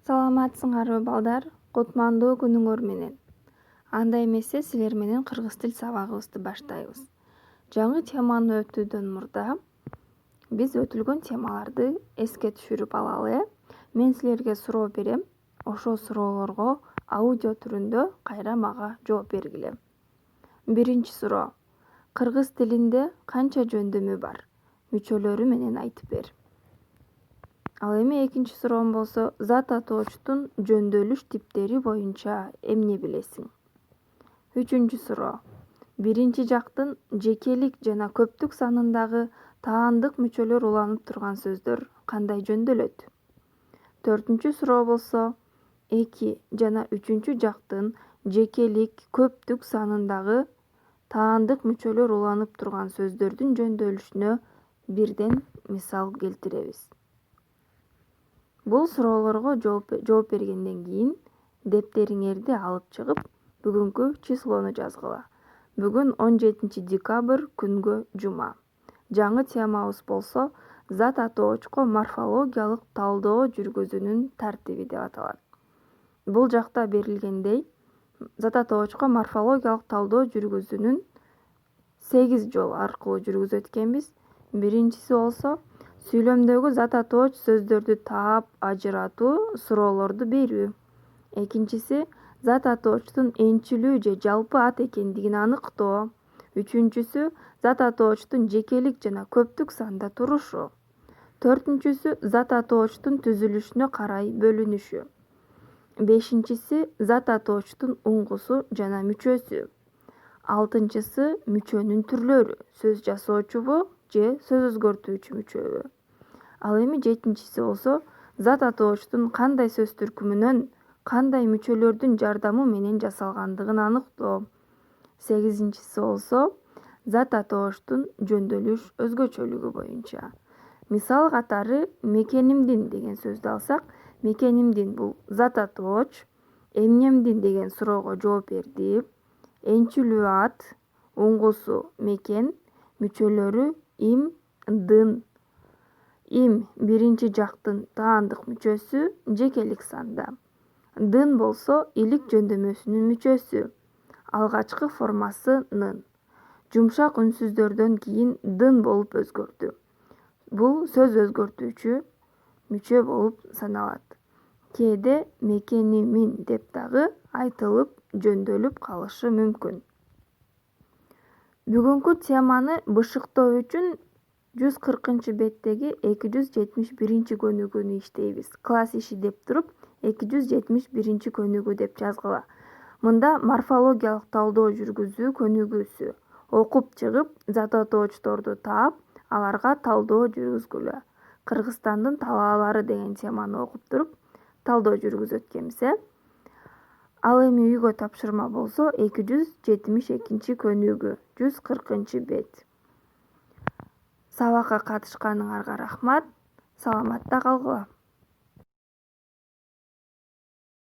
Саламатсыңарбы балдар, кутмандуу күнүңөр менен. Анда эмесе силер менен кыргыз тил сабагыбызды баштайбыз. Жаңы теманы өтүүдөн мурда биз өтүлгөн темаларды эске түшүрүп алалы. Мен силерге суроо берем, ошол суроолорго аудио түрүндө кайра мага жооп бергиле. Биринчи суроо. Кыргыз тилинде канча жөндөмү бар? Мүчөлөрү менен айтып бер. Ал эми экинчи суроом болсо, зат атоочтун жөндөөлүш типтери боюнча эмне билесиң? Үчүнчү суроо. Биринчи жактын жекелик жана көптүк санындагы таандык мүчөлөр уланып турган сөздөр кандай жөндөөлөт? Төртүнчү суроо болсо, эки жана үчүнчү жактын жекелик, көптүк санындагы таандык мүчөлөр уланып турган сөздөрдүн жөндөөлүшүнө бирден мисал келтиребиз. Бул суроолорго жооп бергенден кийин дептериңерди алып чыгып, бүгүнкү числону жазгыла. Бүгүн 17 декабрь күнгө жума. Жаңы темабыз болсо, зат атоочко морфологиялык талдоо жүргүзүүнүн тартиби деп аталат. Бул жакта берилгендей, зат атоочко морфологиялык талдоо жүргүзүүнүн 8 жол аркылуу жүргүзөт экенбиз. Биринчиси болсо, сүйлөмдөгү зат атооч сөздөрдү таап ажыратуу, суроолорду берүү. Экинчиси, зат атоочтун энчилүү же жалпы ат экендигин аныктоо. Үчүнчүсү, зат атоочтун жекелик жана көптүк санда турушу. Төртүнчүсү, зат атоочтун түзүлүшүнө карай бөлүнүшү. Бешинчиси, зат атоочтун уңгусу жана мүчөсү. Алтынчысы, мүчөнүн түрлөрү, сөз жасоочубу же сөз өзгөртүүчү мүчөбү. Ал эми жетинчиси болсо, зат атоочтун кандай сөз түркүмүнөн, кандай мүчөлөрдүн жардамы менен жасалгандыгын аныктоо. Сегизинчиси болсо, зат атоочтун жөндөөлүш өзгөчөлүгү боюнча. Мисал катары мекенимдин деген сөздү алсак, мекенимдин бул зат атооч, эмнемдин деген суроого жооп берди, энчилүү ат, уңгусу мекен, мүчөлөрү им, дын. Им биринчи жактын таандык мүчөсү, жекелик санда. Дын болсо илик жөндөмөсүнүн мүчөсү, алгачкы формасы нын. Жумшак үнсүздөрдөн кийин дын болуп өзгөрдү. Бул сөз өзгөртүүчү мүчө болуп саналат. Кээде мекенимин деп дагы айтылып, жөндөөлүп калышы мүмкүн. Бүгүнкү теманы бышыктоо үчүн 140 беттеги 271 көнүгүүнү иштейбиз. Класс иши деп туруп, 271 көнүгүү деп жазгыла. Мында морфологиялык талдоо жүргүзүү көнүгүүсү. Окуп чыгып, зат атоочторду таап, аларга талдоо жүргүзгүлө. Кыргызстандын талаалары деген теманы окуп туруп, талдоо жүргүзөт экенбиз. Ал эми үйгө тапшырма болсо 272 көнүгүү, 140 бет. Сабакка катышканыңарга рахмат. Саламатта калгыла.